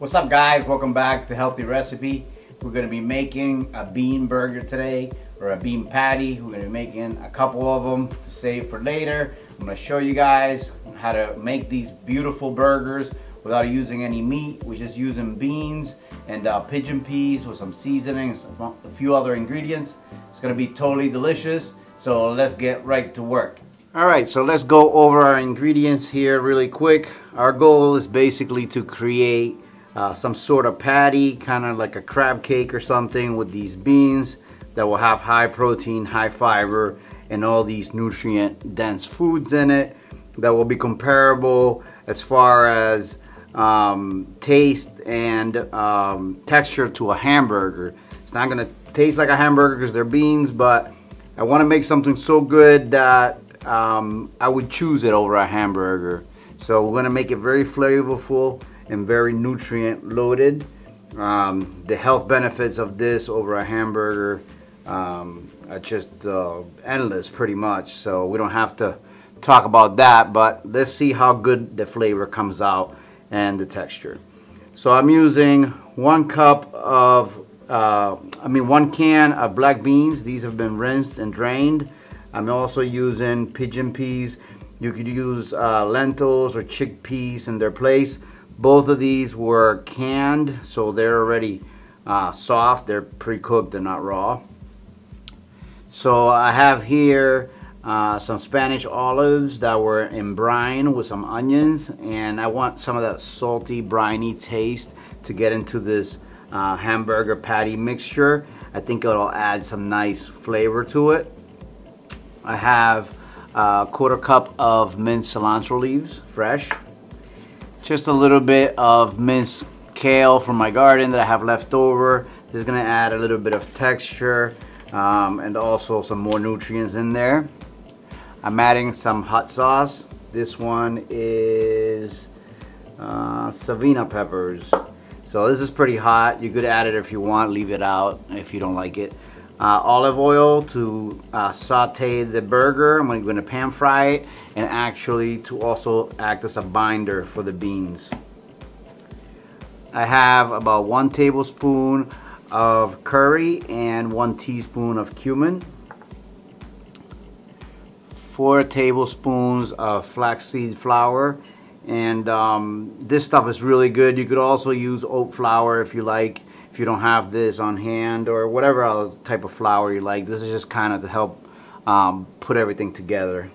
What's up, guys? Welcome back to Healthy Recipe. We're going to be making a bean burger today, or a bean patty. We're going to be making a couple of them to save for later. I'm going to show you guys how to make these beautiful burgers without using any meat. We're just using beans and pigeon peas with some seasonings, a few other ingredients. It's going to be totally delicious. So let's get right to work. Alright, so let's go over our ingredients here really quick. Our goal is basically to create some sort of patty, kind of like a crab cake or something, with these beans that will have high protein, high fiber, and all these nutrient dense foods in it that will be comparable as far as taste and texture to a hamburger. It's not going to taste like a hamburger because they're beans, but I want to make something so good that I would choose it over a hamburger. So we're going to make it very flavorful and very nutrient loaded. The health benefits of this over a hamburger are just endless pretty much, so we don't have to talk about that, but let's see how good the flavor comes out and the texture. So I'm using 1 cup of 1 can of black beans. These have been rinsed and drained. I'm also using pigeon peas. You could use lentils or chickpeas in their place. Both of these were canned, so they're already soft. They're pre-cooked, they're not raw. So I have here some Spanish olives that were in brine with some onions, and I want some of that salty, briny taste to get into this hamburger patty mixture. I think it'll add some nice flavor to it. I have a 1/4 cup of minced cilantro leaves, fresh. Just a little bit of minced kale from my garden that I have left over. This is going to add a little bit of texture and also some more nutrients in there. I'm adding some hot sauce. This one is Savina peppers. So this is pretty hot. You could add it if you want, leave it out if you don't like it. Olive oil to saute the burger. I'm going to pan fry it, and actually to also act as a binder for the beans. I have about 1 tablespoon of curry and 1 teaspoon of cumin. 4 tablespoons of flaxseed flour, and this stuff is really good. You could also use oat flour if you like, if you don't have this on hand, or whatever other type of flour you like. This is just kind of to help put everything together.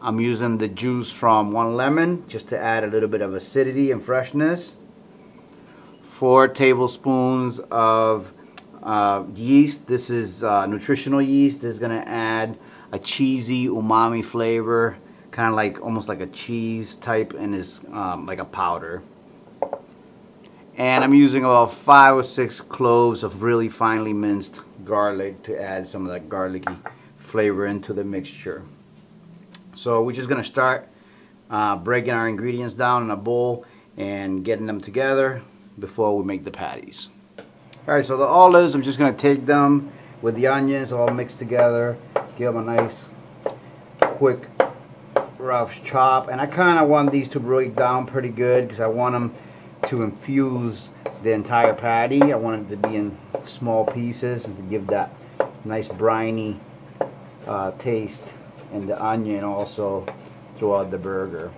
I'm using the juice from 1 lemon just to add a little bit of acidity and freshness. 4 tablespoons of yeast. This is nutritional yeast. This is going to add a cheesy umami flavor, kind of like almost like a cheese type, and is like a powder. And I'm using about 5 or 6 cloves of really finely minced garlic to add some of that garlicky flavor into the mixture. So we're just going to start breaking our ingredients down in a bowl and getting them together before we make the patties. Alright, so the olives, I'm just going to take them with the onions all mixed together, give them a nice quick rough chop. And I kind of want these to break down pretty good because I want them to infuse the entire patty. I want it to be in small pieces and to give that nice briny taste, and the onion also throughout the burger.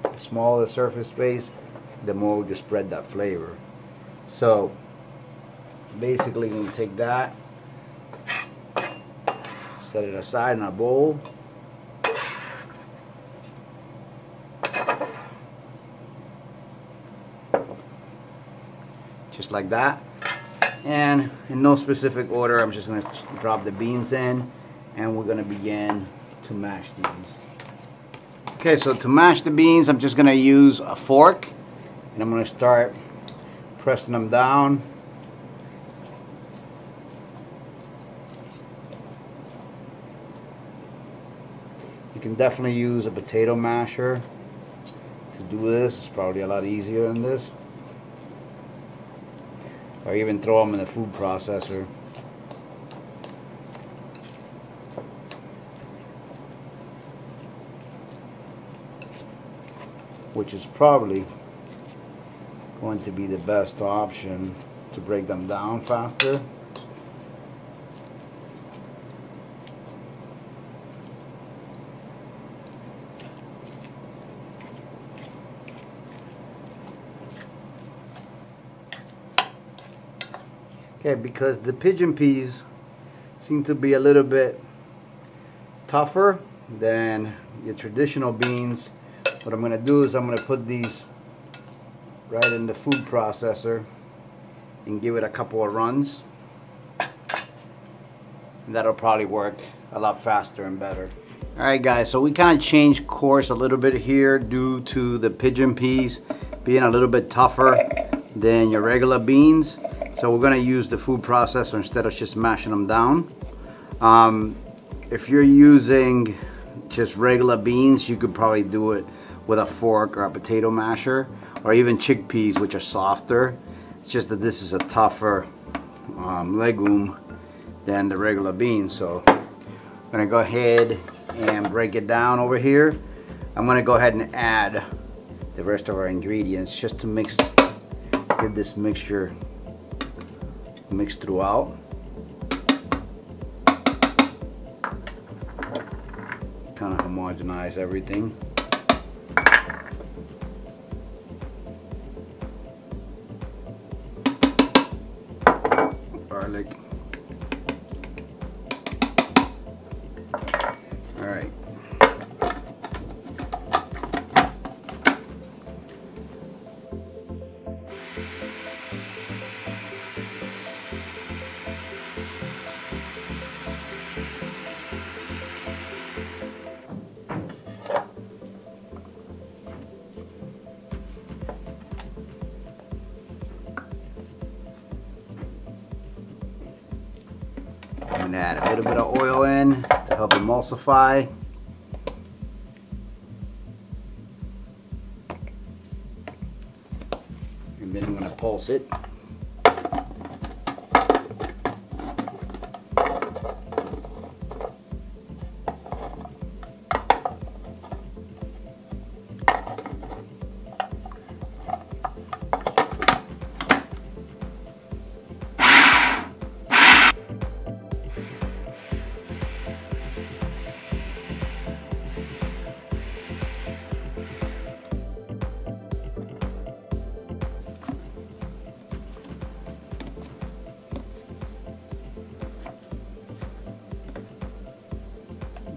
The smaller the surface space, the more we just spread that flavor. So basically, we're going to take that, set it aside in a bowl. Just like that. And in no specific order, I'm just going to drop the beans in, and we're going to begin to mash these. Okay, so to mash the beans, I'm just going to use a fork, and I'm going to start pressing them down. You can definitely use a potato masher to do this. It's probably a lot easier than this. Or even throw them in the food processor. which is probably going to be the best option to break them down faster. Okay, because the pigeon peas seem to be a little bit tougher than your traditional beans, what I'm going to do is I'm going to put these right in the food processor and give it a couple of runs. And that'll probably work a lot faster and better. Alright guys, so we kind of changed course a little bit here due to the pigeon peas being a little bit tougher than your regular beans. So we're going to use the food processor instead of just mashing them down. If you're using just regular beans, you could probably do it with a fork or a potato masher, or even chickpeas, which are softer. It's just that this is a tougher legume than the regular beans. So I'm going to go ahead and break it down over here. I'm going to go ahead and add the rest of our ingredients just to get this mixture mixed throughout. Kind of homogenize everything. Garlic. All right. I'm going to add a little bit of oil in to help emulsify. And then I'm going to pulse it.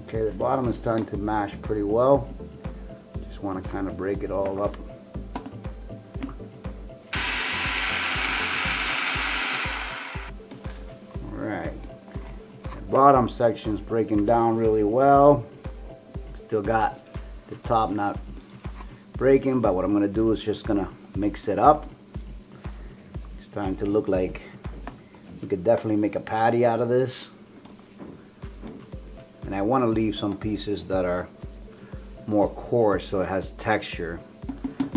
Okay, the bottom is starting to mash pretty well. Just want to kind of break it all up. Alright, the bottom section is breaking down really well. Still got the top not breaking, but what I'm going to do is just going to mix it up. It's starting to look like we could definitely make a patty out of this. And I want to leave some pieces that are more coarse so it has texture.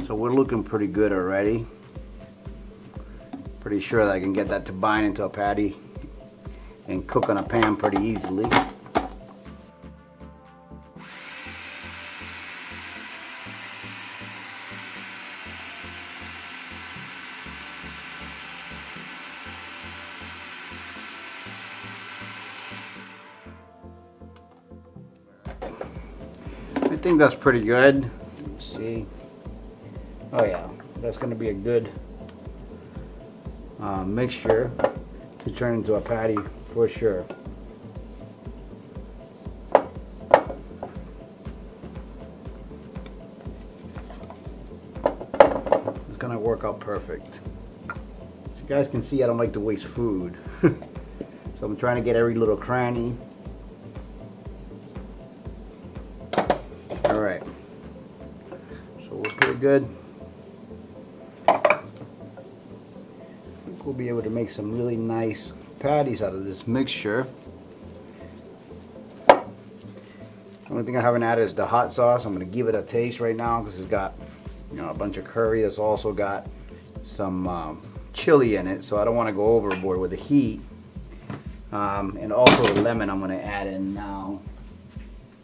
So we're looking pretty good already. Pretty sure that I can get that to bind into a patty and cook on a pan pretty easily. I think that's pretty good. Let's see. Oh yeah, that's going to be a good mixture to turn into a patty for sure. It's going to work out perfect. As you guys can see, I don't like to waste food. So I'm trying to get every little cranny. Alright, so we're pretty good. I think we'll be able to make some really nice patties out of this mixture. The only thing I haven't added is the hot sauce. I'm going to give it a taste right now because it's got, you know, a bunch of curry. It's also got some chili in it, so I don't want to go overboard with the heat. And also the lemon I'm going to add in now.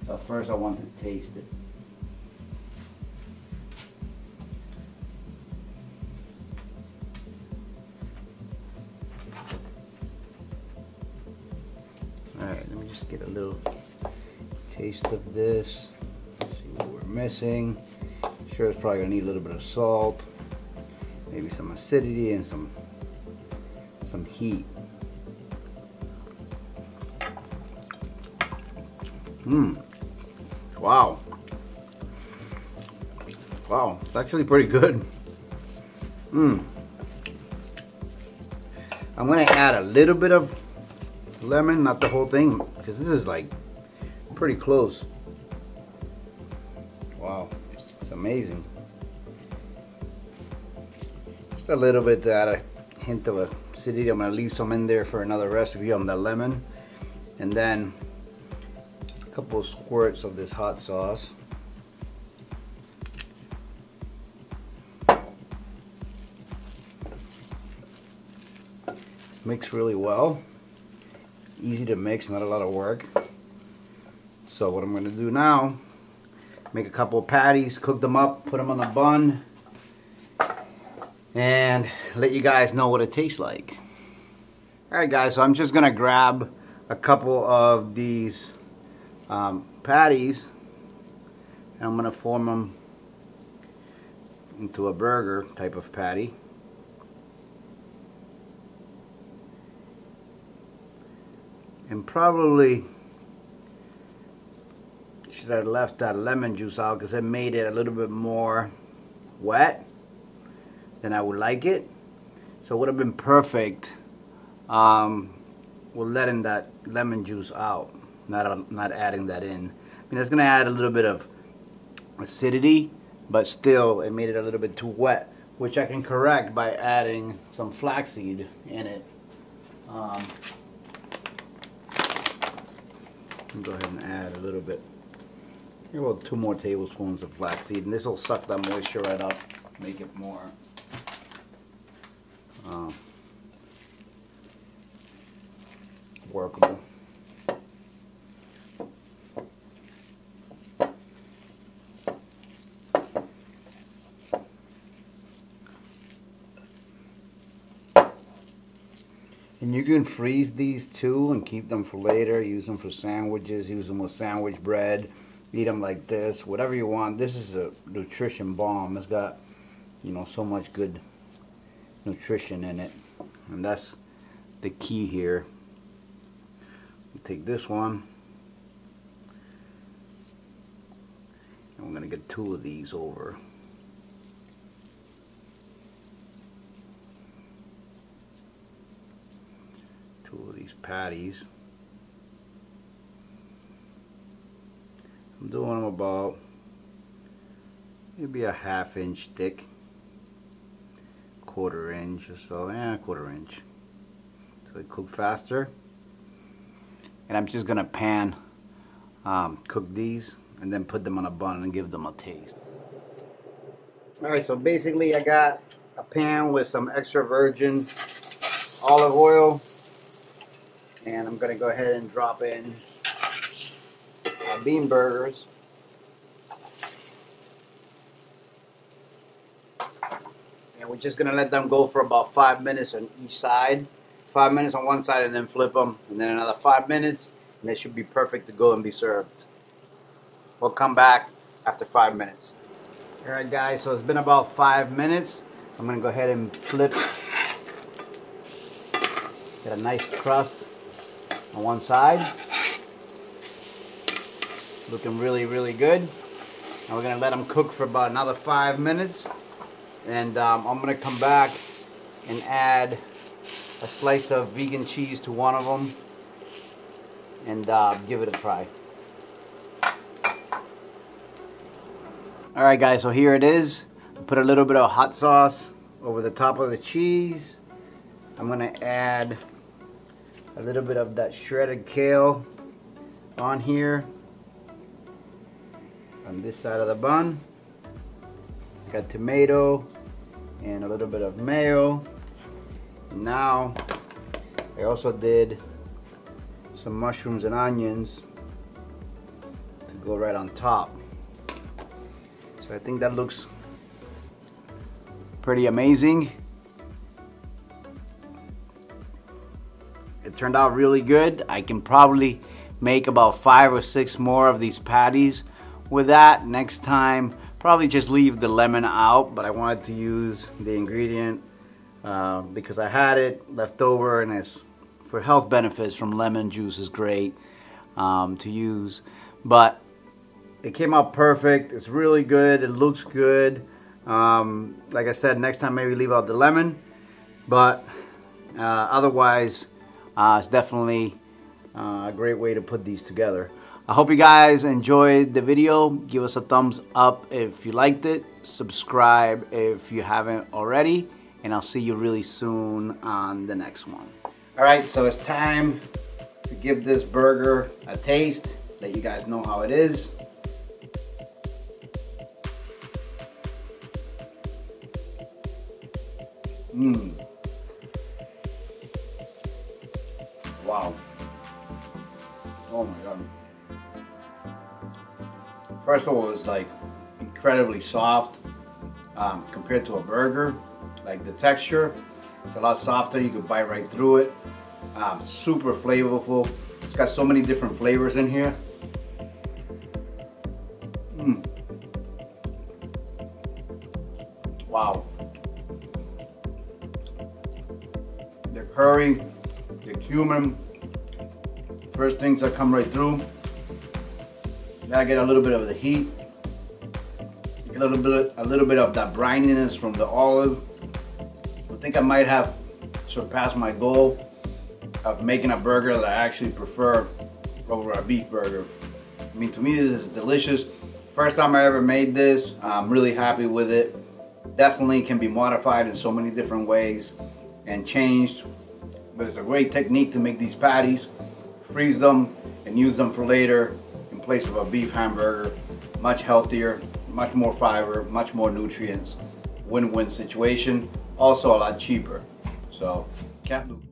But first I want to taste it. Just get a little taste of this. Let's see what we're missing. Sure, it's probably gonna need a little bit of salt, maybe some acidity and some heat. Wow. Wow, it's actually pretty good. I'm gonna add a little bit of lemon, not the whole thing, because this is like pretty close. Wow, it's amazing. Just a little bit to add a hint of acidity. I'm gonna leave some in there for another recipe on the lemon, and then a couple of squirts of this hot sauce. Mix really well. Easy to mix, not a lot of work. So what I'm going to do now, make a couple of patties, cook them up, put them on a bun, and let you guys know what it tastes like. Alright guys, so I'm just going to grab a couple of these patties, and I'm going to form them into a burger type of patty. And probably should have left that lemon juice out because it made it a little bit more wet than I would like it. So it would have been perfect with letting that lemon juice out, not adding that in. I mean, it's going to add a little bit of acidity, but still it made it a little bit too wet, which I can correct by adding some flaxseed in it. Go ahead and add a little bit, about 2 more tablespoons of flaxseed, and this will suck that moisture right up, make it more workable. And you can freeze these too and keep them for later. Use them for sandwiches, use them with sandwich bread, eat them like this, whatever you want. This is a nutrition bomb. It's got, you know, so much good nutrition in it, and that's the key here. We'll take this one, and we're gonna get 2 of these over. Of these patties. I'm doing them about maybe a 1/2 inch thick, 1/4 inch or so, 1/4 inch, so they cook faster. And I'm just gonna pan cook these and then put them on a bun and give them a taste. Alright, so basically I got a pan with some extra virgin olive oil. And I'm going to go ahead and drop in our bean burgers. And we're just going to let them go for about 5 minutes on each side. 5 minutes on one side and then flip them. And then another 5 minutes. And they should be perfect to go and be served. We'll come back after 5 minutes. Alright guys, so it's been about 5 minutes. I'm going to go ahead and flip. Get a nice crust on one side, looking really good. And we're gonna let them cook for about another 5 minutes, and I'm gonna come back and add a slice of vegan cheese to one of them and give it a try. Alright guys, so here it is. Put a little bit of hot sauce over the top of the cheese. I'm gonna add a little bit of that shredded kale on here on this side of the bun. Got tomato and a little bit of mayo. Now I also did some mushrooms and onions to go right on top. So I think that looks pretty amazing. It turned out really good. I can probably make about 5 or 6 more of these patties with that. Next time, probably just leave the lemon out, but I wanted to use the ingredient because I had it left over, and it's for health benefits from lemon juice is great to use. But it came out perfect. It's really good. It looks good. Like I said, next time maybe leave out the lemon, but otherwise it's definitely a great way to put these together. I hope you guys enjoyed the video. Give us a thumbs up if you liked it. Subscribe if you haven't already, and I'll see you really soon on the next one. Alright, so it's time to give this burger a taste, let you guys know how it is. Wow. Oh my god. First of all, it's like incredibly soft compared to a burger. Like the texture, it's a lot softer. You could bite right through it. Super flavorful. It's got so many different flavors in here. Wow. The curry, the cumin, first things that come right through. You gotta get a little bit of the heat, get a little bit of that brininess from the olive. I think I might have surpassed my goal of making a burger that I actually prefer over a beef burger. I mean, to me this is delicious. First time I ever made this. I'm really happy with it. Definitely can be modified in so many different ways and changed, but it's a great technique to make these patties, freeze them and use them for later in place of a beef hamburger. Much healthier, much more fiber, much more nutrients. Win-win situation. Also a lot cheaper. So can't lose.